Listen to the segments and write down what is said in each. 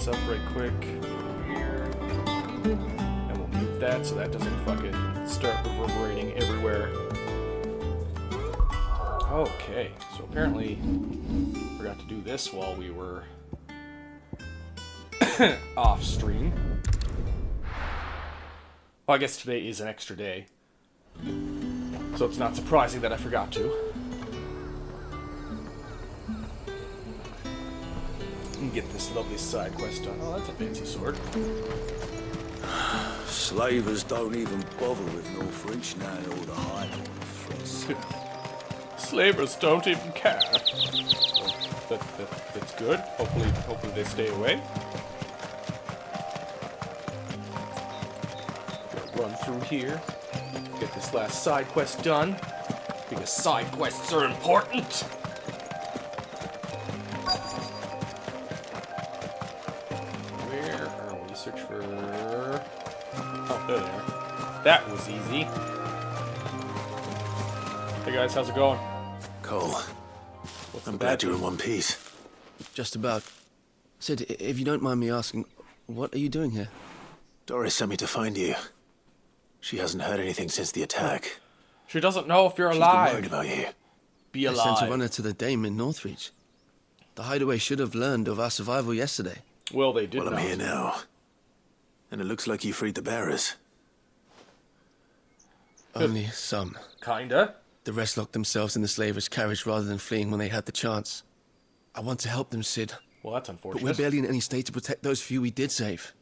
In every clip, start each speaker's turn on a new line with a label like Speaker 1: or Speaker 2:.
Speaker 1: this up right quick. Here. And we'll mute that so that doesn't fucking start reverberating everywhere. Okay, so apparently forgot to do this while we were off stream. Well, I guess today is an extra day. So it's not surprising that I forgot to. And get this lovely side quest done. Oh, that's a fancy sword.
Speaker 2: Slavers don't even bother with Northreach now they all the hide on the fronts.
Speaker 1: Slavers don't even care. Well, that's good. Hopefully they stay away. Run through here. Get this last side quest done. Because side quests are important. Where are we? Search for... Oh, there they are. That was easy. Hey guys, how's it going?
Speaker 2: Cole,
Speaker 1: What's
Speaker 2: I'm
Speaker 1: the
Speaker 2: glad
Speaker 1: bad
Speaker 2: you're in
Speaker 1: news?
Speaker 2: one piece.
Speaker 3: Just about. Sid, if you don't mind me asking, what are you doing here?
Speaker 2: Doris sent me to find you. She hasn't heard anything since the attack.
Speaker 1: She doesn't know if you're
Speaker 2: She's been worried
Speaker 1: alive.
Speaker 2: about you.
Speaker 1: Be
Speaker 3: I sent a
Speaker 1: alive.
Speaker 3: runner to the Dame in Northreach. The hideaway should have learned of our survival yesterday.
Speaker 1: Well, they did
Speaker 2: Well,
Speaker 1: not.
Speaker 2: I'm here now. And it looks like you freed the bearers.
Speaker 3: Only some.
Speaker 1: Kinda.
Speaker 3: The rest locked themselves in the slavers' carriage rather than fleeing when they had the chance. I want to help them, Sid,
Speaker 1: Well, that's
Speaker 3: but
Speaker 1: unfortunate.
Speaker 3: we're barely in any state to protect those few we did save.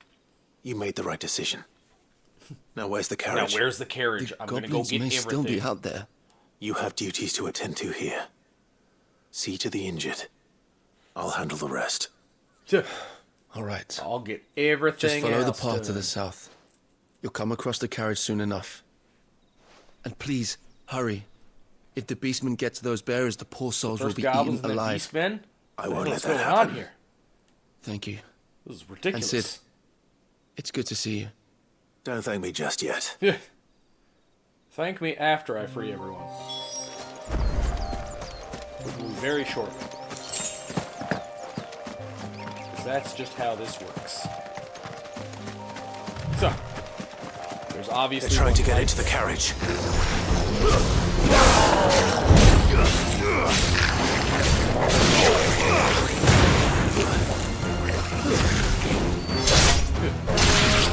Speaker 2: You made the right decision. Now where's the
Speaker 1: Now,
Speaker 2: carriage?
Speaker 1: where's the carriage?
Speaker 3: The
Speaker 1: I'm gonna go
Speaker 3: goblins
Speaker 1: get
Speaker 3: may
Speaker 1: everything.
Speaker 3: still be out there.
Speaker 2: You have duties to attend to here. See to the injured. I'll handle the rest.
Speaker 3: All right.
Speaker 1: I'll get everything
Speaker 3: Just follow the
Speaker 1: else
Speaker 3: path to
Speaker 1: done.
Speaker 3: the south. You'll come across the carriage soon enough. And please, hurry. If the beastmen get to those bearers, the poor souls will
Speaker 1: First
Speaker 3: be
Speaker 1: goblins
Speaker 3: eaten
Speaker 1: and then
Speaker 3: alive.
Speaker 1: beastmen?
Speaker 2: I
Speaker 1: What
Speaker 2: won't
Speaker 1: the
Speaker 2: let
Speaker 1: hell's going
Speaker 2: that
Speaker 1: on
Speaker 2: happen.
Speaker 1: here?
Speaker 3: Thank you.
Speaker 1: This is ridiculous.
Speaker 3: And Sid, it's good to see you.
Speaker 2: Don't thank me just yet.
Speaker 1: Thank me after I free everyone. Which will be very short. Because that's just how this works. So, there's obviously...
Speaker 2: They're trying to
Speaker 1: one
Speaker 2: get
Speaker 1: fight.
Speaker 2: into the carriage.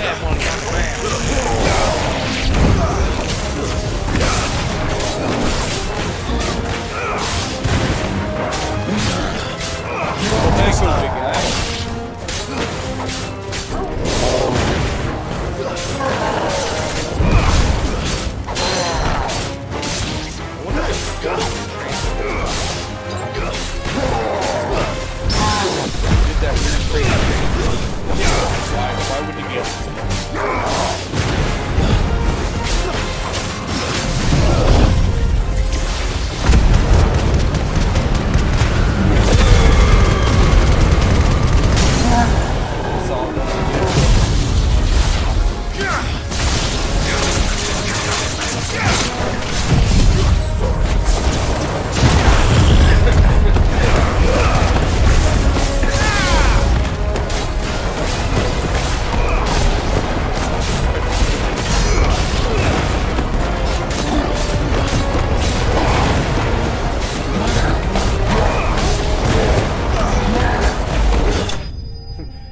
Speaker 1: Have one young man. Thanks, big guy. I wonder if the gun did that weird crazy thing. Why would he get it? It's all done.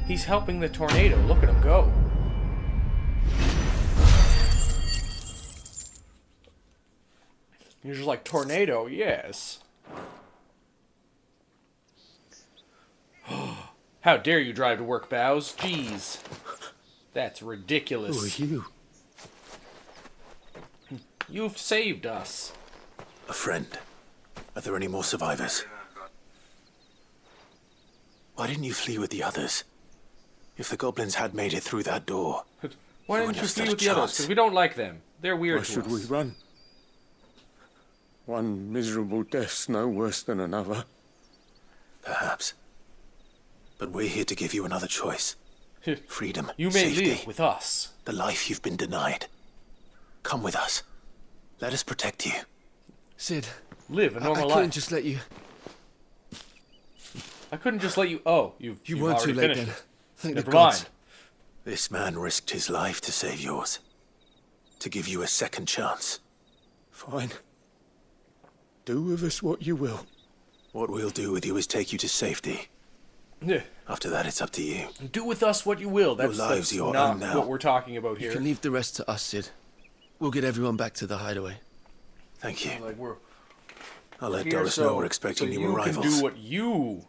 Speaker 1: He's helping the tornado. Look at him go. You're just like, tornado, yes. How dare you drive to work, Bows? Jeez. That's ridiculous.
Speaker 3: Who are you?
Speaker 1: You've saved us.
Speaker 2: A friend. Are there any more survivors? Why didn't you flee with the others? If the goblins had made it through that door,
Speaker 1: Why
Speaker 2: You
Speaker 1: didn't you
Speaker 2: wouldn't
Speaker 1: flee
Speaker 2: have
Speaker 1: with the
Speaker 2: stood a
Speaker 1: others?
Speaker 2: chance.
Speaker 1: Because we don't like them. They're weird
Speaker 4: Why
Speaker 1: to
Speaker 4: should
Speaker 1: us.
Speaker 4: we run? One miserable death's no worse than another.
Speaker 2: perhaps. But we're here to give you another choice. Freedom,
Speaker 1: You may
Speaker 2: safety,
Speaker 1: live with us.
Speaker 2: the life you've been denied. Come with us. Let us protect you.
Speaker 3: Sid,
Speaker 1: Live a
Speaker 3: I
Speaker 1: normal
Speaker 3: couldn't
Speaker 1: life.
Speaker 3: just let you...
Speaker 1: I couldn't just let you... Oh, you've
Speaker 3: You weren't
Speaker 1: already
Speaker 3: too late
Speaker 1: finished
Speaker 3: then.
Speaker 1: it.
Speaker 3: Thank the
Speaker 1: Never
Speaker 3: gods.
Speaker 1: mind.
Speaker 2: This man risked his life to save yours. To give you a second chance.
Speaker 4: Fine. Do with us what you will.
Speaker 2: What we'll do with you is take you to safety.
Speaker 1: Yeah.
Speaker 2: After that, it's up to you.
Speaker 1: Do with us what you will. That's,
Speaker 2: lives
Speaker 1: that's
Speaker 2: your
Speaker 1: not
Speaker 2: own now.
Speaker 1: what we're talking about
Speaker 3: You
Speaker 1: here.
Speaker 3: can leave the rest to us, Sid. We'll get everyone back to the hideaway.
Speaker 2: Thank you.
Speaker 1: Like we're
Speaker 2: I'll let
Speaker 1: here
Speaker 2: Doris
Speaker 1: so,
Speaker 2: know we're expecting
Speaker 1: so
Speaker 2: new
Speaker 1: you
Speaker 2: arrivals.
Speaker 1: can do what you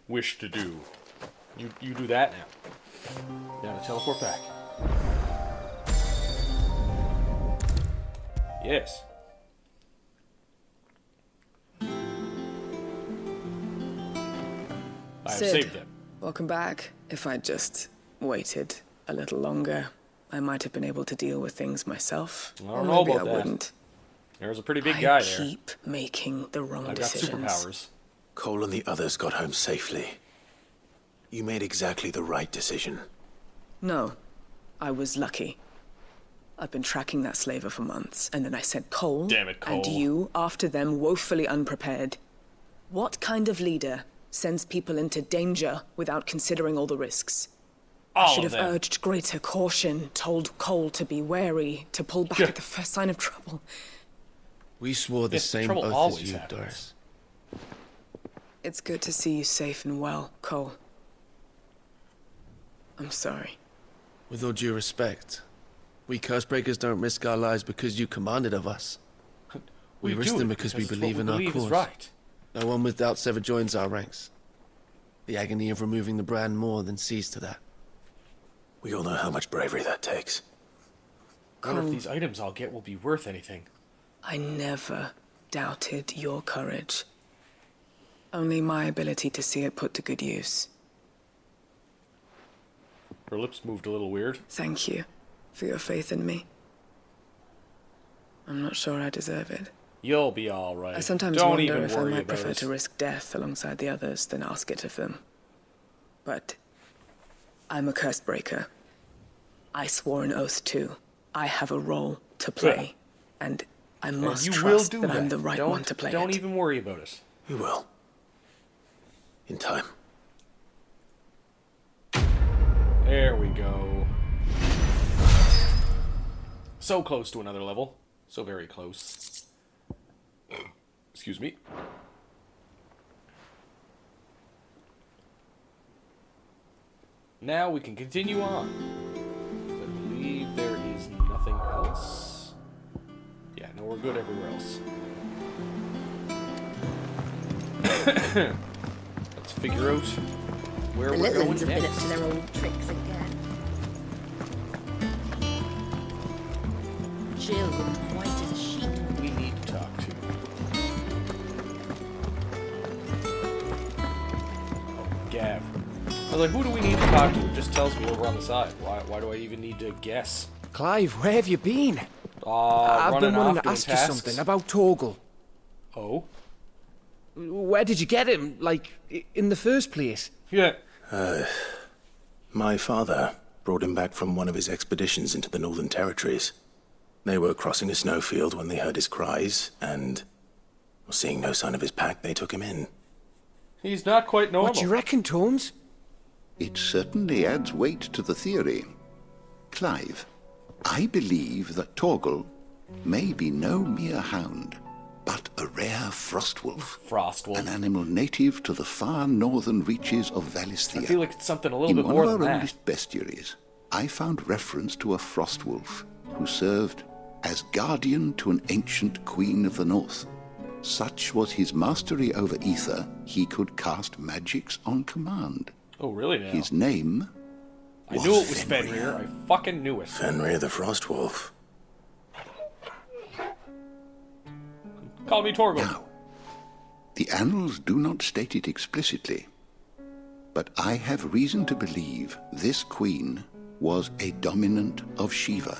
Speaker 1: wish to do. You do that now. Now to teleport back. Yes. I have
Speaker 5: Sid,
Speaker 1: saved them.
Speaker 5: welcome back. If I'd just waited a little longer, I might have been able to deal with things myself.
Speaker 1: I
Speaker 5: Or
Speaker 1: don't know
Speaker 5: maybe
Speaker 1: about
Speaker 5: I
Speaker 1: that.
Speaker 5: wouldn't.
Speaker 1: There's a pretty big
Speaker 5: I
Speaker 1: guy there.
Speaker 5: keep making the wrong
Speaker 1: I've got
Speaker 5: decisions.
Speaker 1: superpowers.
Speaker 2: Cole and the others got home safely. You made exactly the right decision.
Speaker 5: No, I was lucky. I've been tracking that slaver for months, and then I sent Cole,
Speaker 1: Damn it,
Speaker 5: and
Speaker 1: Cole.
Speaker 5: you after them, woefully unprepared. What kind of leader sends people into danger without considering all the risks? I
Speaker 1: All
Speaker 5: should
Speaker 1: of
Speaker 5: have
Speaker 1: them.
Speaker 5: urged greater caution, told Cole to be wary, to pull back
Speaker 1: Yeah.
Speaker 5: at the first sign of trouble.
Speaker 3: We swore the
Speaker 1: Yes,
Speaker 3: same
Speaker 1: trouble
Speaker 3: oath
Speaker 1: always
Speaker 3: as you,
Speaker 1: happens.
Speaker 3: Doris.
Speaker 5: It's good to see you safe and well, Cole. I'm sorry.
Speaker 3: With all due respect, we Cursebreakers don't risk our lives because you commanded of us. We risk
Speaker 1: do
Speaker 3: them
Speaker 1: it
Speaker 3: because we
Speaker 1: it's what
Speaker 3: believe in our
Speaker 1: believe is
Speaker 3: cause.
Speaker 1: right.
Speaker 3: No one with doubts ever joins our ranks. The agony of removing the brand more than sees to that.
Speaker 2: We all know how much bravery that takes.
Speaker 1: I wonder if
Speaker 5: Cole.
Speaker 1: these items I'll get will be worth anything.
Speaker 5: I never doubted your courage. Only my ability to see it put to good use.
Speaker 1: Her lips moved a little weird.
Speaker 5: Thank you for your faith in me. I'm not sure I deserve it.
Speaker 1: You'll be all right.
Speaker 5: I sometimes
Speaker 1: Don't
Speaker 5: wonder
Speaker 1: even
Speaker 5: if I
Speaker 1: worry
Speaker 5: might
Speaker 1: about
Speaker 5: prefer
Speaker 1: it.
Speaker 5: to risk death alongside the others than ask it of them. But I'm a curse breaker. I swore an oath too. I have a role to play, and I
Speaker 1: And
Speaker 5: must
Speaker 1: you will
Speaker 5: trust
Speaker 1: do
Speaker 5: that I'm the right
Speaker 1: don't,
Speaker 5: one to play
Speaker 1: Don't
Speaker 5: it.
Speaker 1: even worry about it.
Speaker 2: You will. In time.
Speaker 1: There we go. So close to another level. So very close. Excuse me. Now we can continue on. I believe there is nothing else. Yeah, no, we're good everywhere else. Let's figure out where
Speaker 6: The
Speaker 1: we're going
Speaker 6: Litlands have been up
Speaker 1: next.
Speaker 6: to their old tricks again. Jill looked white as a sheet.
Speaker 1: We need to talk to. Oh, Gav. I was like, who do we need to talk to? It just tells me over on the side. Why do I even need to guess?
Speaker 7: Clive, where have you been? I've
Speaker 1: Running
Speaker 7: been wanting
Speaker 1: off
Speaker 7: to
Speaker 1: doing
Speaker 7: ask you
Speaker 1: tasks.
Speaker 7: something about Torgal.
Speaker 1: Oh?
Speaker 7: Where did you get him? Like, in the first place?
Speaker 1: Yeah.
Speaker 2: My father brought him back from one of his expeditions into the Northern Territories. They were crossing a snowfield when they heard his cries, and seeing no sign of his pack, they took him in.
Speaker 1: He's not quite normal.
Speaker 7: What do you reckon, Tomes?
Speaker 8: It certainly adds weight to the theory. Clive, I believe that Torgal may be no mere hound, but a rare frostwolf.
Speaker 1: Frostwolf.
Speaker 8: An animal native to the far northern reaches of
Speaker 1: I
Speaker 8: Valisthea.
Speaker 1: feel like it's something a little
Speaker 8: In
Speaker 1: bit
Speaker 8: one
Speaker 1: more
Speaker 8: of
Speaker 1: than
Speaker 8: our
Speaker 1: that.
Speaker 8: oldest bestiaries, I found reference to a frostwolf who served as guardian to an ancient queen of the north. Such was his mastery over ether, he could cast magics on command.
Speaker 1: Oh, really now?
Speaker 8: His name
Speaker 1: I knew it was Fenrir. I fucking knew it.
Speaker 2: Fenrir the Frostwolf.
Speaker 1: Call me Torgal.
Speaker 8: Now, the annals do not state it explicitly, but I have reason to believe this queen was a dominant of Shiva,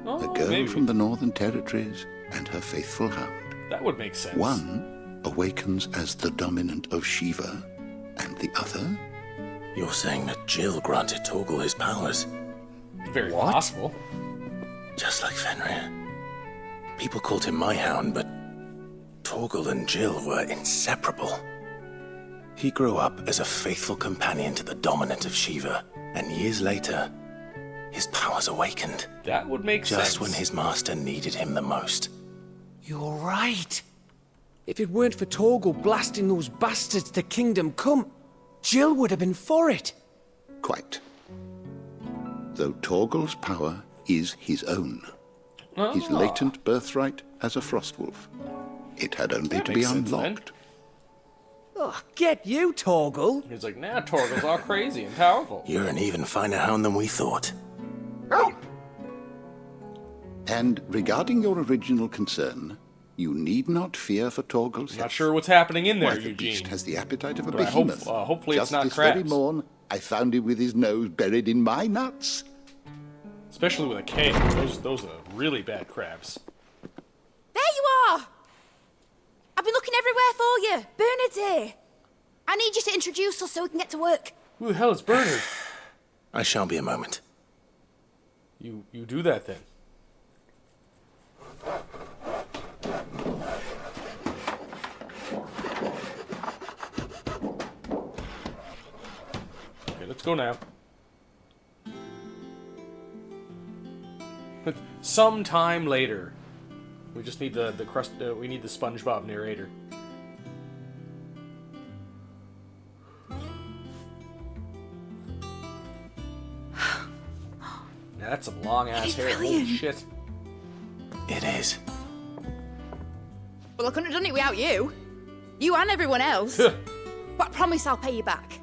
Speaker 1: Oh,
Speaker 8: a girl
Speaker 1: maybe.
Speaker 8: from the Northern Territories and her faithful hound.
Speaker 1: That would make sense.
Speaker 8: One awakens as the dominant of Shiva, and the other,
Speaker 2: You're saying that Jill granted Torgal his powers,
Speaker 1: Very possible.
Speaker 2: just like Fenrir. People called him my hound, but Torgal and Jill were inseparable. He grew up as a faithful companion to the dominant of Shiva, and years later, his powers awakened.
Speaker 1: That would make sense.
Speaker 2: Just when his master needed him the most.
Speaker 7: You're right. If it weren't for Torgal blasting those bastards to Kingdom Come, Jill would have been for it.
Speaker 8: Quite. Though Torgal's power is his own. His latent birthright as a Frostwolf. It had only
Speaker 1: That
Speaker 8: to be
Speaker 1: makes sense, then.
Speaker 8: unlocked.
Speaker 7: Oh, get you, Torgal.
Speaker 1: He's like, nah, Torgal's all crazy and powerful.
Speaker 2: You're an even finer hound than we thought.
Speaker 8: And regarding your original concern, you need not fear for Torgal's
Speaker 1: Not
Speaker 8: health.
Speaker 1: sure what's happening in there,
Speaker 8: Why, the beast
Speaker 1: Eugene.
Speaker 8: has the appetite of a
Speaker 1: But I hope-
Speaker 8: behemoth.
Speaker 1: hopefully it's
Speaker 8: Just
Speaker 1: not
Speaker 8: this very
Speaker 1: crabs.
Speaker 8: morn, I found him with his nose buried in my nuts.
Speaker 1: Especially with a K. Those are really bad crabs.
Speaker 6: There you are! I've been looking everywhere for you. Bernard's here. I need you to introduce us so we can get to work.
Speaker 1: Who the hell is Bernard?
Speaker 2: I shall be a moment.
Speaker 1: You do that then. Okay, let's go now. But sometime later, we just need the crust. We need the SpongeBob narrator. Now that's some long ass hair. Holy
Speaker 6: brilliant.
Speaker 1: shit!
Speaker 2: It is.
Speaker 6: Well, I couldn't have done it without you. You and everyone else. But I promise I'll pay you back.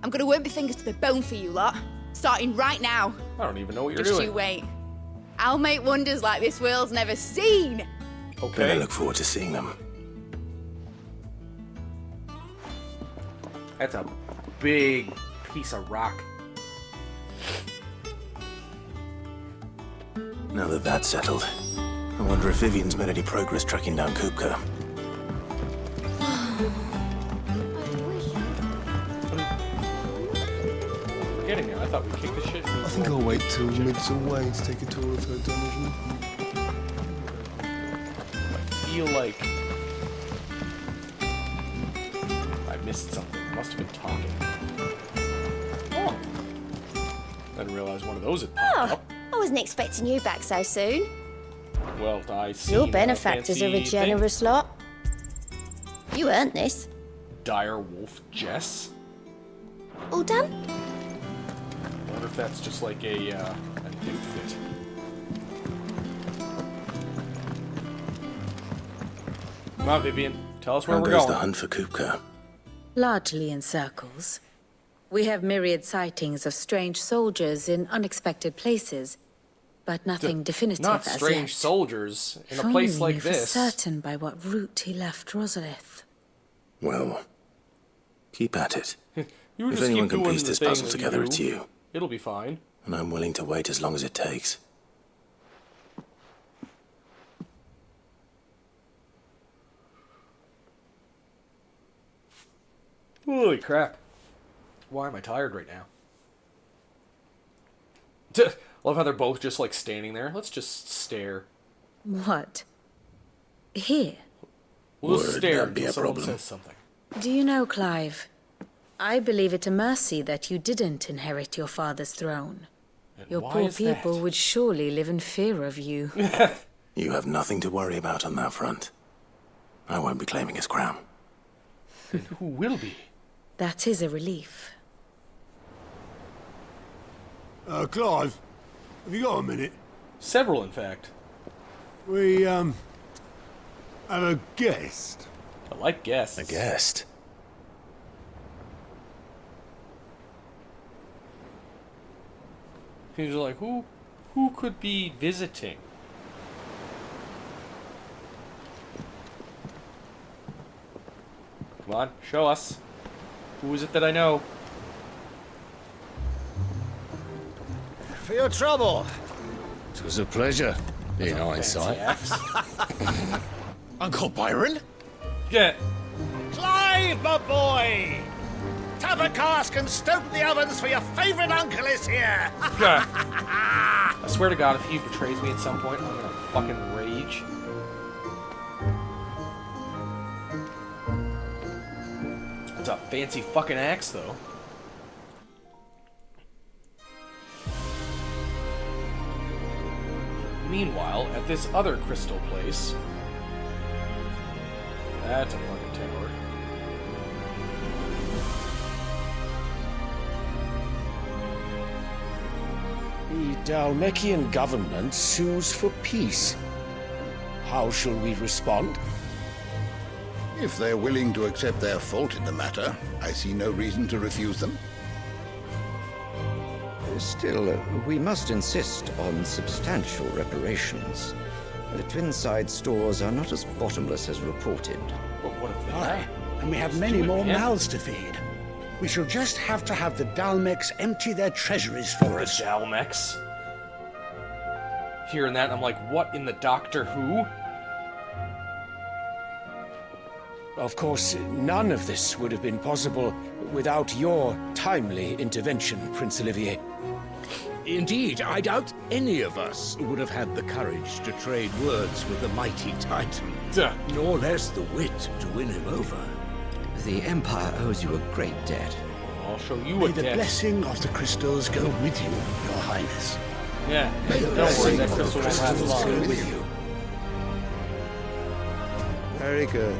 Speaker 6: I'm gonna work my fingers to the bone for you lot. Starting right now.
Speaker 1: I don't even know what you're
Speaker 6: Just
Speaker 1: doing.
Speaker 6: you wait. I'll make wonders like this world's never seen.
Speaker 2: Then I
Speaker 1: Okay.
Speaker 2: look forward to seeing them.
Speaker 1: That's a big piece of rock.
Speaker 2: Now that that's settled, I wonder if Vivian's made any progress tracking down Kupka.
Speaker 1: Forgetting now. I thought we kicked the shit.
Speaker 3: I think I'll wait till mid's away to take a tour of her dungeon.
Speaker 1: I feel like I missed something. I must have been talking. Oh. I didn't realize one of those had popped up.
Speaker 9: I wasn't expecting you back so soon.
Speaker 1: Well, I see.
Speaker 9: Your benefactors are a generous lot. You earned this.
Speaker 1: Dire Wolf Jess.
Speaker 9: All done?
Speaker 1: I wonder if that's just like a outfit. Come on, Vivian. Tell us where
Speaker 2: How
Speaker 1: we're
Speaker 2: goes
Speaker 1: going.
Speaker 2: the hunt for Kupka?
Speaker 10: Largely in circles. We have myriad sightings of strange soldiers in unexpected places, but nothing definitive
Speaker 1: Not
Speaker 10: as
Speaker 1: strange
Speaker 10: yet.
Speaker 1: soldiers in
Speaker 10: If
Speaker 1: a place
Speaker 10: only we
Speaker 1: like
Speaker 10: knew for
Speaker 1: this.
Speaker 10: certain by what route he left Rosalith.
Speaker 2: Well, keep at it.
Speaker 1: You
Speaker 2: If
Speaker 1: just
Speaker 2: anyone
Speaker 1: keep
Speaker 2: can
Speaker 1: doing
Speaker 2: piece
Speaker 1: the
Speaker 2: this
Speaker 1: thing
Speaker 2: puzzle
Speaker 1: that
Speaker 2: together,
Speaker 1: do.
Speaker 2: it's you.
Speaker 1: It'll be fine.
Speaker 2: And I'm willing to wait as long as it takes.
Speaker 1: Holy crap. Why am I tired right now? Love how they're both just like standing there. Let's just stare.
Speaker 10: What? Here?
Speaker 1: We'll just
Speaker 2: Word,
Speaker 1: stare
Speaker 2: that'd be
Speaker 1: until
Speaker 2: a
Speaker 1: someone
Speaker 2: problem.
Speaker 1: says something.
Speaker 10: Do you know, Clive? I believe it a mercy that you didn't inherit your father's throne.
Speaker 1: And
Speaker 10: Your
Speaker 1: why
Speaker 10: poor
Speaker 1: is
Speaker 10: people
Speaker 1: that?
Speaker 10: would surely live in fear of you.
Speaker 2: You have nothing to worry about on that front. I won't be claiming his crown.
Speaker 1: And who will be?
Speaker 10: That is a relief.
Speaker 4: Clive, have you got a minute?
Speaker 1: Several, in fact.
Speaker 4: We, have a guest.
Speaker 1: I like guests.
Speaker 2: A guest?
Speaker 1: He's like, who could be visiting? Come on, show us. Who is it that I know?
Speaker 11: For your trouble. It was a pleasure, in hindsight.
Speaker 1: Fancy
Speaker 11: Uncle Byron?
Speaker 1: Yeah.
Speaker 11: Clive, my boy! Tap a cask and stoke the ovens for your favourite uncle is here!
Speaker 1: I swear to God, if he betrays me at some point, I'm gonna fucking rage. That's a fancy fucking axe, though. Meanwhile, at this other crystal place... That's a fucking tower.
Speaker 11: The Dalmekian government sues for peace. How shall we respond?
Speaker 8: If they're willing to accept their fault in the matter, I see no reason to refuse them.
Speaker 12: Still, we must insist on substantial reparations. The Twinside stores are not as bottomless as reported.
Speaker 1: But what if they
Speaker 11: Aye, and we have many more mouths to feed. We shall just have to have the Dalmex empty their treasuries for us.
Speaker 1: The Dalmex? Hearing that, I'm like, what in the Doctor Who?
Speaker 11: Of course, none of this would have been possible without your timely intervention, Prince Olivier.
Speaker 13: Indeed, I doubt any of us would have had the courage to trade words with the mighty Titan, nor less the wit to win him over.
Speaker 12: The Empire owes you a great debt.
Speaker 1: I'll show you
Speaker 11: May
Speaker 1: a
Speaker 11: the
Speaker 1: debt.
Speaker 11: blessing of the crystals go with you, Your Highness.
Speaker 1: Yeah,
Speaker 11: May the
Speaker 1: don't worry,
Speaker 11: blessing
Speaker 1: that
Speaker 11: of the
Speaker 1: crystal won't last
Speaker 11: crystals
Speaker 1: long.
Speaker 11: go with you.
Speaker 3: Very good.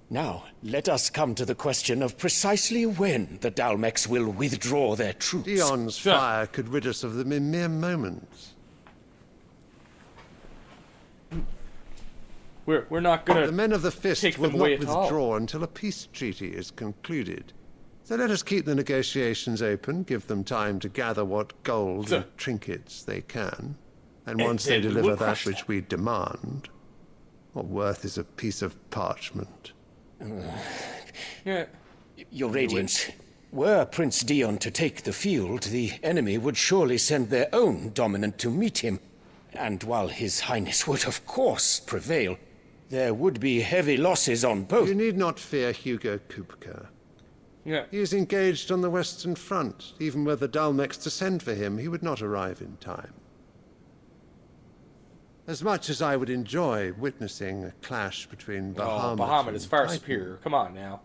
Speaker 11: Now, let us come to the question of precisely when the Dalmex will withdraw their troops.
Speaker 3: Dion's fire could rid us of them in mere moments.
Speaker 1: We're not gonna.
Speaker 3: The men of the Fist
Speaker 1: take
Speaker 3: will
Speaker 1: them
Speaker 3: not
Speaker 1: away at all.
Speaker 3: withdraw until a peace treaty is concluded. So let us keep the negotiations open, give them time to gather what gold and trinkets they can, and once they
Speaker 1: then we
Speaker 3: deliver
Speaker 1: will
Speaker 3: that
Speaker 1: crush
Speaker 3: which we demand, what worth is a piece of parchment?
Speaker 1: Yeah.
Speaker 11: Your Radiance, were Prince Dion to take the field, the enemy would surely send their own dominant to meet him. And while His Highness would of course prevail, there would be heavy losses on both.
Speaker 3: You need not fear Hugo Kupka.
Speaker 1: Yeah.
Speaker 3: He is engaged on the Western Front. Even were the Dalmex to send for him, he would not arrive in time. As much as I would enjoy witnessing a clash between Bahamut
Speaker 1: Oh, Bahamut is
Speaker 3: and
Speaker 1: far
Speaker 3: Titan,
Speaker 1: superior. Come on now.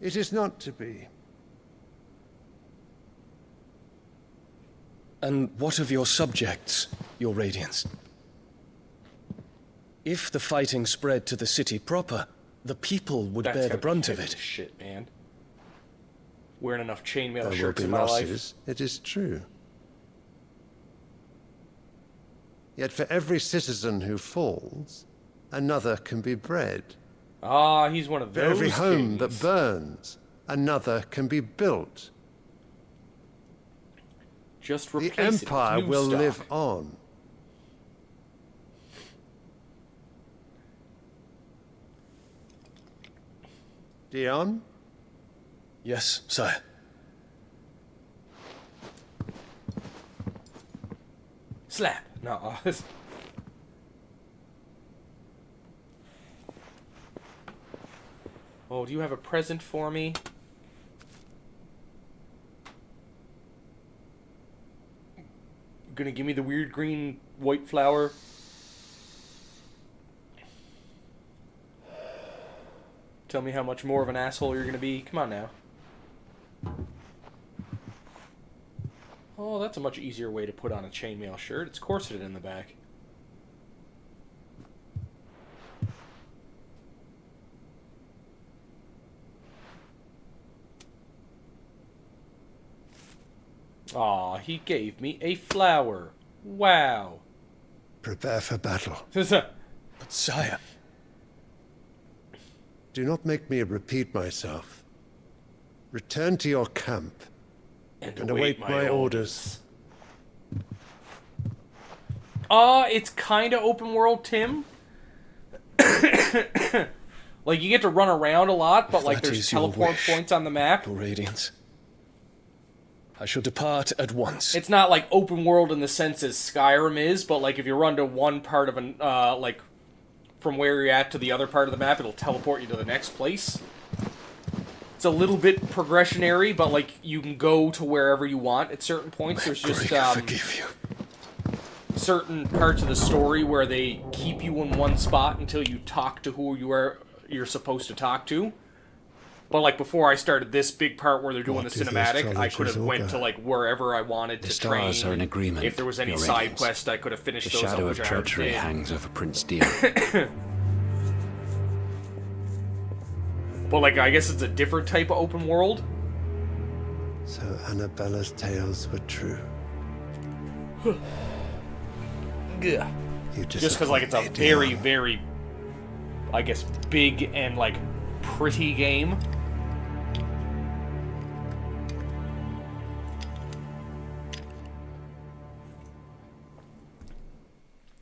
Speaker 3: it is not to be.
Speaker 14: And what of your subjects, Your Radiance? If the fighting spread to the city proper, the people would
Speaker 1: That's
Speaker 14: bear the
Speaker 1: gotta be
Speaker 14: brunt of
Speaker 1: heavy
Speaker 14: it.
Speaker 1: as shit, man. Wearing enough chainmail
Speaker 3: There will
Speaker 1: shirts
Speaker 3: be
Speaker 1: in my life.
Speaker 3: losses, it is true. Yet for every citizen who falls, another can be bred.
Speaker 1: Ah, he's one of
Speaker 3: For
Speaker 1: those
Speaker 3: every home
Speaker 1: kings.
Speaker 3: that burns, another can be built.
Speaker 1: Just
Speaker 3: The
Speaker 1: replace it with
Speaker 3: Empire
Speaker 1: new
Speaker 3: will
Speaker 1: stock.
Speaker 3: live on. Dion?
Speaker 14: Yes, sire.
Speaker 1: Slap. No. Oh, do you have a present for me? Gonna give me the weird green white flower? Tell me how much more of an asshole you're gonna be. Come on now. Oh, that's a much easier way to put on a chainmail shirt. It's corseted in the back. Aw, he gave me a flower. Wow.
Speaker 3: Prepare for battle.
Speaker 14: But sire...
Speaker 3: Do not make me repeat myself. Return to your camp and await my orders.
Speaker 1: It's kinda open world, Tim. Like, you get to run around a lot, but, like,
Speaker 14: That
Speaker 1: there's
Speaker 14: is your
Speaker 1: teleport
Speaker 14: wish,
Speaker 1: points on the map.
Speaker 14: Your Radiance. I shall depart at once.
Speaker 1: It's not, like, open world in the sense as Skyrim is, but, like, if you run to one part of an, like, from where you're at to the other part of the map, it'll teleport you to the next place. It's a little bit progressionary, but, like, you can go to wherever you want at certain points. There's just,
Speaker 14: forgive you.
Speaker 1: certain parts of the story where they keep you in one spot until you talk to who you're supposed to talk to. But like before I started this big part where they're doing the cinematic, I could have went to like wherever I wanted to train.
Speaker 11: The stars are in agreement.
Speaker 1: If there was any
Speaker 11: Your
Speaker 1: side
Speaker 11: Radiance.
Speaker 1: quest, I could have finished
Speaker 11: The
Speaker 1: those.
Speaker 11: shadow
Speaker 1: up,
Speaker 11: of
Speaker 1: which I already
Speaker 11: treachery
Speaker 1: did.
Speaker 11: hangs over Prince Dion.
Speaker 1: But like, I guess it's a different type of open world.
Speaker 3: So Annabella's tales were true.
Speaker 1: Yeah.
Speaker 3: You
Speaker 1: Just because like it's a very, very, I guess, big and like pretty game.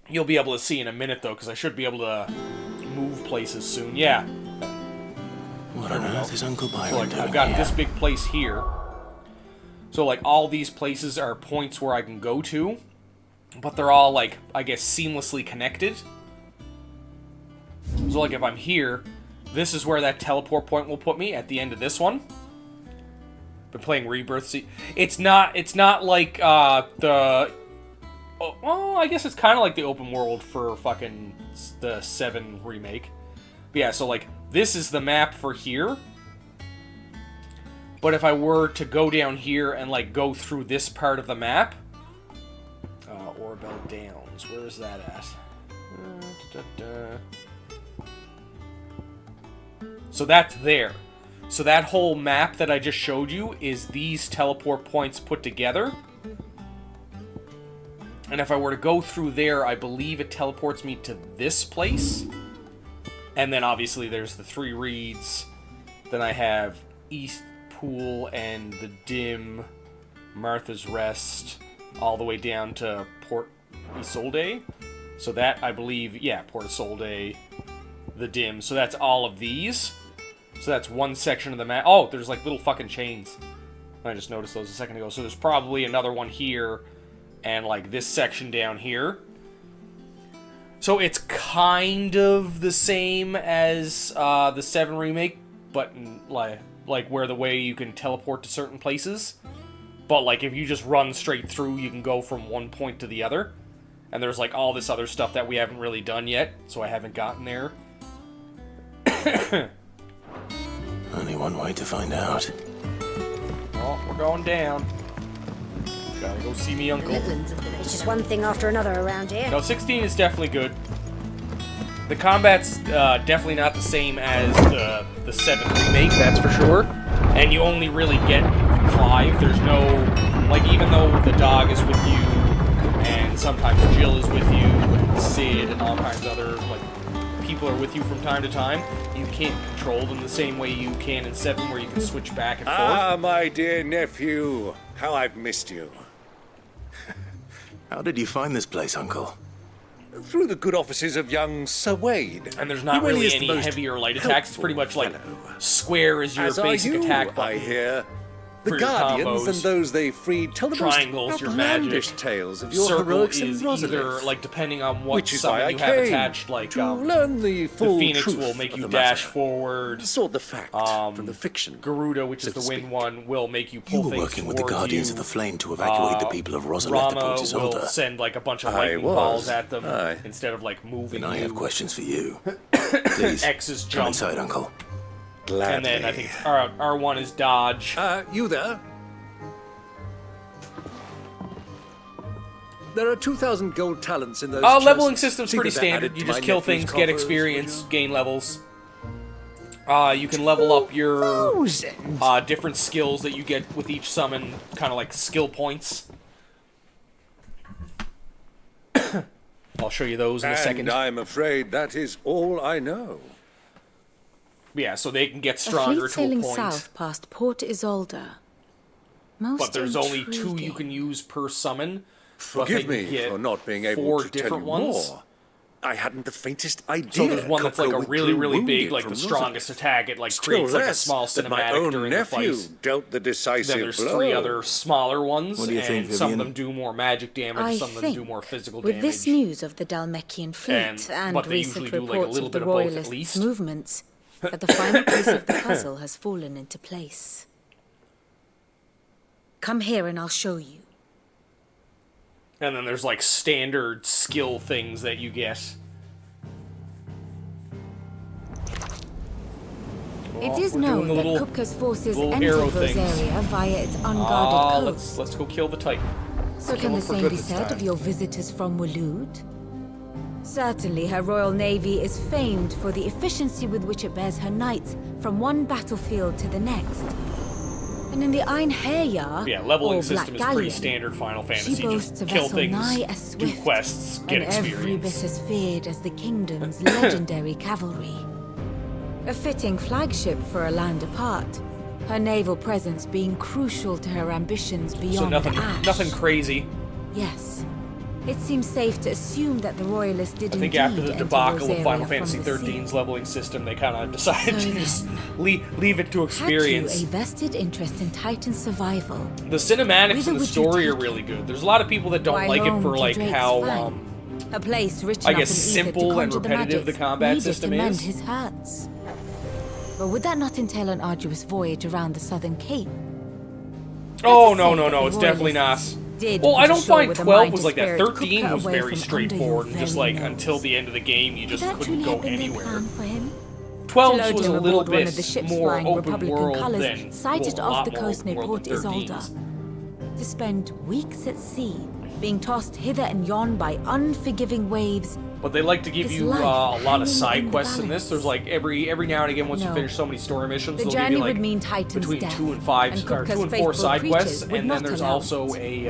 Speaker 1: You'll be able to see in a minute though, because I should be able to move places soon. Yeah.
Speaker 2: What on earth is Uncle Byron
Speaker 1: So like,
Speaker 2: doing
Speaker 1: I've got
Speaker 2: here?
Speaker 1: this big place here. So like all these places are points where I can go to, but they're all like, I guess, seamlessly connected. So like if I'm here, this is where that teleport point will put me at the end of this one. Been playing Rebirth. It's not like the. Oh, well, I guess it's kind of like the open world for fucking the 7 remake. But yeah, so like this is the map for here. But if I were to go down here and like go through this part of the map, Orbel Downs, where is that at? So that's there. So that whole map that I just showed you is these teleport points put together. And if I were to go through there, I believe it teleports me to this place. And then obviously there's the 3 reeds. Then I have East Pool and the Dim, Martha's Rest, all the way down to Port Isolde. So that, I believe, yeah, Port Isolde, the Dim. So that's all of these. So that's one section of the map. Oh, there's like little fucking chains. I just noticed those a second ago. So there's probably another one here. And like this section down here. So it's kind of the same as the 7 remake, but like where the way you can teleport to certain places. But like if you just run straight through, you can go from one point to the other. And there's like all this other stuff that we haven't really done yet, so I haven't gotten there.
Speaker 2: Only one way to find out.
Speaker 1: Oh, we're going down. Gotta go see me uncle.
Speaker 9: It's just one thing after another around here.
Speaker 1: No, 16 is definitely good. The combat's definitely not the same as the 7 remake, that's for sure. And you only really get Clive. There's no, like, even though the dog is with you, and sometimes Jill is with you, and Sid, and all kinds of other, like, people are with you from time to time, you can't control them the same way you can in 7, where you can switch back and forth.
Speaker 13: Ah, my dear nephew, how I've missed you.
Speaker 2: How did you find this place, Uncle?
Speaker 13: Through the good offices of young Sir Wade.
Speaker 1: And there's not really any heavy or light attacks. It's pretty much like square is your basic attack button.
Speaker 13: I hear. The
Speaker 1: for your
Speaker 13: Guardians
Speaker 1: combos.
Speaker 13: and those they freed tell the
Speaker 1: Triangles,
Speaker 13: most
Speaker 1: your
Speaker 13: outlandish
Speaker 1: magic.
Speaker 13: tales of your
Speaker 1: Circle
Speaker 13: heroics
Speaker 1: is
Speaker 13: in Rosalith.
Speaker 1: either, like, depending on what
Speaker 13: Which is why
Speaker 1: summon
Speaker 13: I
Speaker 1: you have
Speaker 13: came
Speaker 1: attached, like,
Speaker 13: to learn the full
Speaker 1: Phoenix
Speaker 13: truth
Speaker 1: will make
Speaker 13: of
Speaker 1: you
Speaker 13: the
Speaker 1: dash
Speaker 13: matter.
Speaker 1: forward.
Speaker 13: Sort the fact from the fiction.
Speaker 1: Garuda, which is
Speaker 13: so
Speaker 1: the
Speaker 13: to
Speaker 1: wind
Speaker 13: speak.
Speaker 1: one, will make you pull
Speaker 2: You were
Speaker 1: things
Speaker 2: working with the
Speaker 1: towards
Speaker 2: Guardians
Speaker 1: you.
Speaker 2: of the Flame to evacuate the people of Rosalith
Speaker 1: Rama
Speaker 2: to Port
Speaker 1: will
Speaker 2: Isolde.
Speaker 1: send, like, a bunch of
Speaker 13: I
Speaker 1: lightning
Speaker 13: was.
Speaker 1: balls at them
Speaker 13: Aye.
Speaker 1: instead of, like, moving
Speaker 2: Then I
Speaker 1: you.
Speaker 2: have questions for you. Please,
Speaker 1: X is
Speaker 2: come
Speaker 1: jump.
Speaker 2: inside, Uncle.
Speaker 13: Gladly.
Speaker 1: And then I think R1 is dodge.
Speaker 13: You there? There are 2,000 gold talents in those
Speaker 1: Leveling
Speaker 13: chests.
Speaker 1: system's
Speaker 13: See
Speaker 1: pretty
Speaker 13: that they're
Speaker 1: standard.
Speaker 13: added
Speaker 1: You
Speaker 13: to
Speaker 1: just
Speaker 13: my
Speaker 1: kill
Speaker 13: nephew's
Speaker 1: things, get
Speaker 13: coffers,
Speaker 1: experience, gain levels. You can level up your different skills that you get with each summon, kind of like skill points. I'll show you those in a second.
Speaker 13: And I'm afraid that is all I know.
Speaker 1: Yeah, so they can get
Speaker 10: A
Speaker 1: stronger
Speaker 10: fleet
Speaker 1: to a
Speaker 10: sailing
Speaker 1: point.
Speaker 10: south past Port Isolde. Most
Speaker 1: But there's only 2
Speaker 10: intriguing.
Speaker 1: you can use per summon.
Speaker 13: Forgive
Speaker 1: but they
Speaker 13: me
Speaker 1: get
Speaker 13: for not being able
Speaker 1: 4
Speaker 13: to tell
Speaker 1: different
Speaker 13: you
Speaker 1: ones.
Speaker 13: more. I hadn't the faintest idea.
Speaker 1: So there's one that's like a
Speaker 13: Copper
Speaker 1: really,
Speaker 13: withdrew
Speaker 1: really big,
Speaker 13: wounded
Speaker 1: like the
Speaker 13: from
Speaker 1: strongest
Speaker 13: Rosalith.
Speaker 1: attack. It like
Speaker 13: Still
Speaker 1: creates like a
Speaker 13: less
Speaker 1: small
Speaker 13: that my
Speaker 1: cinematic
Speaker 13: own
Speaker 1: during
Speaker 13: nephew
Speaker 1: the fight.
Speaker 13: dealt the decisive
Speaker 1: Then there's
Speaker 13: blow.
Speaker 1: 3 other smaller ones,
Speaker 2: What do you think,
Speaker 1: and some of
Speaker 2: Vivian?
Speaker 1: them do more magic damage,
Speaker 10: I
Speaker 1: some of them
Speaker 10: think,
Speaker 1: do more physical
Speaker 10: with
Speaker 1: damage.
Speaker 10: this news of the Dalmekian fleet and,
Speaker 1: but they
Speaker 10: recent
Speaker 1: usually do, like, a
Speaker 10: reports
Speaker 1: little
Speaker 10: of the
Speaker 1: bit of both, at
Speaker 10: Royalists'
Speaker 1: least.
Speaker 10: movements, that the final piece of the puzzle has fallen into place. Come here and I'll show you.
Speaker 1: And then there's, like, standard skill things that you get.
Speaker 10: It is known that Kupka's forces entered Rosaria via its unguarded coast.
Speaker 1: Let's go kill the Titan.
Speaker 10: So can the same be said of your visitors from Waloed? Certainly, her royal navy is famed for the efficiency with which it bears her knights from one battlefield to the next. And in the Einherjar,
Speaker 1: yeah, leveling
Speaker 10: or
Speaker 1: system
Speaker 10: Black
Speaker 1: is pretty
Speaker 10: Galleon,
Speaker 1: standard Final Fantasy.
Speaker 10: she boasts
Speaker 1: Just
Speaker 10: a
Speaker 1: kill
Speaker 10: vessel
Speaker 1: things,
Speaker 10: nigh as
Speaker 1: do
Speaker 10: swift,
Speaker 1: quests, get
Speaker 10: and
Speaker 1: experience.
Speaker 10: every bit as feared as the kingdom's legendary cavalry. A fitting flagship for a land apart, her naval presence being crucial to her ambitions beyond
Speaker 1: So
Speaker 10: Ash.
Speaker 1: nothing crazy.
Speaker 10: Yes. It seems safe to assume that the Royalists did
Speaker 1: I think
Speaker 10: indeed
Speaker 1: after the
Speaker 10: enter
Speaker 1: debacle of
Speaker 10: Rosaria
Speaker 1: Final
Speaker 10: from
Speaker 1: Fantasy
Speaker 10: the sea.
Speaker 1: XIII's leveling system, they kind of decided
Speaker 10: So
Speaker 1: to just leave it to experience.
Speaker 10: Had you a vested interest in Titan's survival?
Speaker 1: The cinematics
Speaker 10: Whither
Speaker 1: and the
Speaker 10: would you
Speaker 1: story are
Speaker 10: take
Speaker 1: really good. There's a lot of people that don't
Speaker 10: Why
Speaker 1: like it
Speaker 10: home
Speaker 1: for
Speaker 10: to
Speaker 1: like
Speaker 10: Drake's
Speaker 1: how
Speaker 10: Fang? A place rich
Speaker 1: I
Speaker 10: enough
Speaker 1: guess
Speaker 10: in ether
Speaker 1: simple
Speaker 10: to
Speaker 1: and
Speaker 10: conjure
Speaker 1: repetitive the
Speaker 10: magics
Speaker 1: combat
Speaker 10: needed
Speaker 1: system
Speaker 10: to mend
Speaker 1: is.
Speaker 10: his hurts. But would that not entail an arduous voyage around the southern cape?
Speaker 1: Oh,
Speaker 10: Let's
Speaker 1: no,
Speaker 10: say
Speaker 1: no,
Speaker 10: that
Speaker 1: no,
Speaker 10: the
Speaker 1: it's definitely not.
Speaker 10: Royalists did
Speaker 1: Well, I
Speaker 10: put
Speaker 1: don't
Speaker 10: ashore
Speaker 1: find
Speaker 10: with a
Speaker 1: 12
Speaker 10: mind
Speaker 1: was
Speaker 10: to
Speaker 1: like that.
Speaker 10: spirit
Speaker 1: 13
Speaker 10: Kupka
Speaker 1: was
Speaker 10: away
Speaker 1: very
Speaker 10: from
Speaker 1: straightforward,
Speaker 10: under
Speaker 1: and just
Speaker 10: your
Speaker 1: like
Speaker 10: very
Speaker 1: until
Speaker 10: nose.
Speaker 1: the end of the game, you just
Speaker 10: Could that
Speaker 1: couldn't
Speaker 10: truly
Speaker 1: go
Speaker 10: have been their
Speaker 1: anywhere.
Speaker 10: plan for him?
Speaker 1: 12
Speaker 10: To load
Speaker 1: was
Speaker 10: him
Speaker 1: a little
Speaker 10: aboard one
Speaker 1: bit
Speaker 10: of the ships
Speaker 1: more
Speaker 10: flying
Speaker 1: open
Speaker 10: Republican
Speaker 1: world
Speaker 10: colours
Speaker 1: than
Speaker 10: sighted
Speaker 1: well, a
Speaker 10: off
Speaker 1: lot
Speaker 10: the
Speaker 1: more
Speaker 10: coast
Speaker 1: open
Speaker 10: near
Speaker 1: world
Speaker 10: Port
Speaker 1: than
Speaker 10: Isolda.
Speaker 1: 13's.
Speaker 10: To spend weeks at sea, being tossed hither and yon by unforgiving waves.
Speaker 1: But they like to give
Speaker 10: His
Speaker 1: you
Speaker 10: life
Speaker 1: a lot of
Speaker 10: hanging
Speaker 1: side
Speaker 10: in the
Speaker 1: quests in this.
Speaker 10: balance.
Speaker 1: There's like every now and again, once you
Speaker 10: No.
Speaker 1: finish so many story missions,
Speaker 10: The
Speaker 1: they'll give
Speaker 10: journey
Speaker 1: you like
Speaker 10: would mean Titan's
Speaker 1: between
Speaker 10: death,
Speaker 1: 2 and 5
Speaker 10: and
Speaker 1: or 2
Speaker 10: Kupka's
Speaker 1: and 4
Speaker 10: faithful
Speaker 1: side
Speaker 10: creatures
Speaker 1: quests,
Speaker 10: would
Speaker 1: and
Speaker 10: not
Speaker 1: then there's
Speaker 10: allow
Speaker 1: also a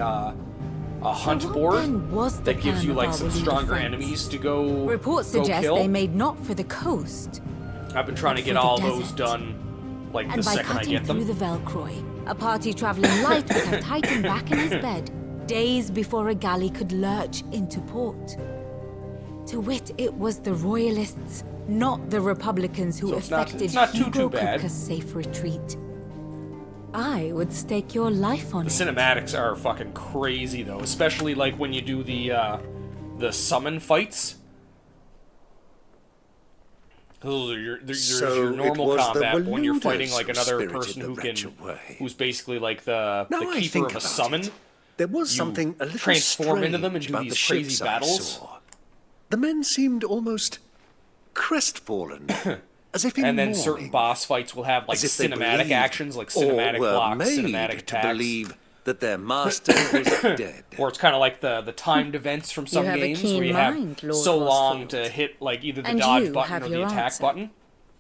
Speaker 1: hunt
Speaker 10: what
Speaker 1: board
Speaker 10: then was the
Speaker 1: that gives
Speaker 10: plan
Speaker 1: you
Speaker 10: of
Speaker 1: like
Speaker 10: our
Speaker 1: some
Speaker 10: Waloed
Speaker 1: stronger
Speaker 10: friends?
Speaker 1: enemies to go
Speaker 10: Reports
Speaker 1: go
Speaker 10: suggest
Speaker 1: kill.
Speaker 10: they made not for the coast,
Speaker 1: I've been trying to
Speaker 10: but
Speaker 1: get
Speaker 10: for the
Speaker 1: all those
Speaker 10: desert.
Speaker 1: done like the
Speaker 10: and by
Speaker 1: second I
Speaker 10: cutting
Speaker 1: get
Speaker 10: through
Speaker 1: them.
Speaker 10: the Velcroy, a party traveling light would have Titan back in his bed days before a galley could lurch into port. To wit, it was the Royalists, not the Republicans, who
Speaker 1: So it's not-
Speaker 10: effected
Speaker 1: it's not too
Speaker 10: Hugo
Speaker 1: bad.
Speaker 10: Kupka's safe retreat. I would stake your life on
Speaker 1: The
Speaker 10: it.
Speaker 1: cinematics are fucking crazy though, especially like when you do the summon fights. Those are there's
Speaker 15: So
Speaker 1: your
Speaker 15: it
Speaker 1: normal
Speaker 15: was the
Speaker 1: combat but when you're fighting
Speaker 15: Waluders
Speaker 1: like
Speaker 15: who
Speaker 1: another
Speaker 15: spirited
Speaker 1: person
Speaker 15: the
Speaker 1: who
Speaker 15: wretch
Speaker 1: can,
Speaker 15: away.
Speaker 1: who's basically like the
Speaker 15: Now I
Speaker 1: keeper
Speaker 15: think
Speaker 1: of a
Speaker 15: about
Speaker 1: summon.
Speaker 15: it, there was
Speaker 1: You
Speaker 15: something a little
Speaker 1: transform into them and
Speaker 15: strange
Speaker 1: do
Speaker 15: about
Speaker 1: these
Speaker 15: the
Speaker 1: crazy
Speaker 15: ships I
Speaker 1: battles.
Speaker 15: saw. The men seemed almost crestfallen, as if in
Speaker 1: And then
Speaker 15: mourning,
Speaker 1: certain boss fights will have like
Speaker 15: as if they
Speaker 1: cinematic
Speaker 15: believed,
Speaker 1: actions, like
Speaker 15: or
Speaker 1: cinematic
Speaker 15: were
Speaker 1: blocks,
Speaker 15: made
Speaker 1: cinematic
Speaker 15: to
Speaker 1: attacks.
Speaker 15: believe that their master was dead.
Speaker 1: Or it's kind of like the timed events from some
Speaker 10: have a
Speaker 1: games
Speaker 10: keen
Speaker 1: where you
Speaker 10: mind,
Speaker 1: have
Speaker 10: Lord
Speaker 1: so long
Speaker 10: Rosfield.
Speaker 1: to hit like either the
Speaker 10: And
Speaker 1: dodge
Speaker 10: you
Speaker 1: button
Speaker 10: have
Speaker 1: or the
Speaker 10: your
Speaker 1: attack
Speaker 10: answer.
Speaker 1: button.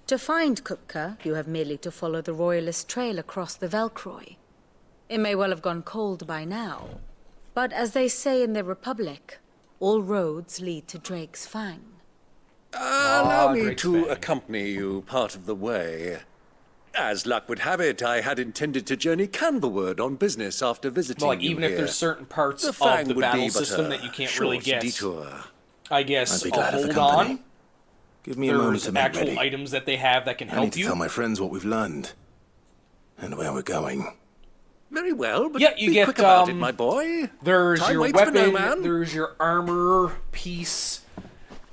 Speaker 10: To find Kupka, you have merely to follow the Royalist trail across the Velcroy. It may well have gone cold by now, but as they say in the Republic, all roads lead to Drake's Fang.
Speaker 15: Allow me
Speaker 1: Drake's
Speaker 15: to
Speaker 1: Fang.
Speaker 15: accompany you part of the way. As luck would have it, I had intended to journey Canverward on business after visiting
Speaker 1: Like
Speaker 15: you
Speaker 1: even if
Speaker 15: here.
Speaker 1: there's certain parts
Speaker 15: The
Speaker 1: of
Speaker 15: Fang
Speaker 1: the
Speaker 15: would
Speaker 1: battle
Speaker 15: be but
Speaker 1: system
Speaker 15: a
Speaker 1: that you can't really
Speaker 15: short
Speaker 1: get,
Speaker 15: detour.
Speaker 1: I guess
Speaker 2: I'd be
Speaker 1: a
Speaker 2: glad of the
Speaker 1: hold
Speaker 2: company.
Speaker 1: on.
Speaker 2: Give me a moment
Speaker 1: There's
Speaker 2: to make
Speaker 1: actual
Speaker 2: ready.
Speaker 1: items that they have that can
Speaker 2: I need
Speaker 1: help
Speaker 2: to
Speaker 1: you.
Speaker 2: tell my friends what we've learned and where we're going.
Speaker 15: Very well, but
Speaker 1: Yeah, you
Speaker 15: be
Speaker 1: get,
Speaker 15: quick about it, my boy.
Speaker 1: There's
Speaker 15: Time
Speaker 1: your
Speaker 15: waits for no
Speaker 1: weapon,
Speaker 15: man.
Speaker 1: there's your armor piece,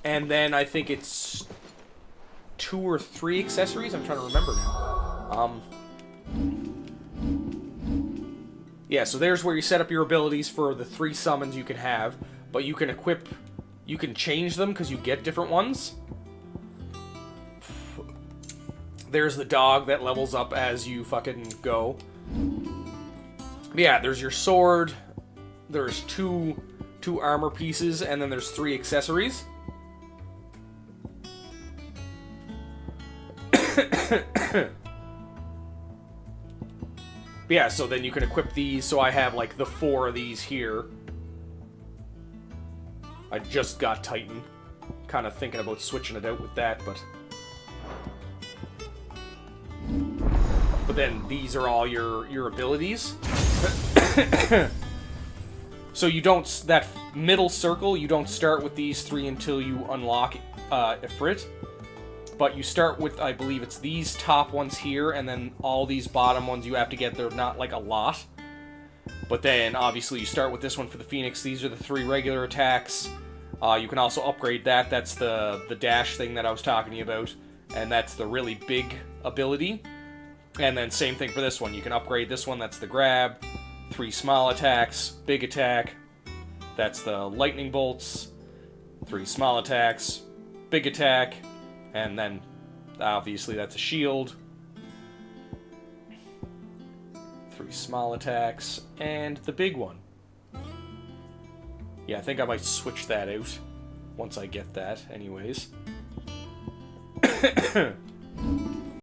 Speaker 1: and then I think it's 2 or 3 accessories. I'm trying to remember now. Yeah, so there's where you set up your abilities for the 3 summons you can have, but you can equip, you can change them because you get different ones. There's the dog that levels up as you fucking go. Yeah, there's your sword, there's two armor pieces, and then there's 3 accessories. Yeah, so then you can equip these, so I have like the 4 of these here. I just got Titan. Kind of thinking about switching it out with that, but then these are all your abilities. So you don't, that middle circle, you don't start with these 3 until you unlock Ifrit. But you start with, I believe it's these top ones here, and then all these bottom ones you have to get. They're not like a lot. But then, obviously, you start with this one for the Phoenix. These are the 3 regular attacks. You can also upgrade that. That's the dash thing that I was talking to you about. And that's the really big ability. And then same thing for this one. You can upgrade this one. That's the grab. 3 small attacks. Big attack. That's the lightning bolts, 3 small attacks, big attack, and then obviously that's a shield. 3 small attacks, and the big one. Yeah, I think I might switch that out once I get that, anyways.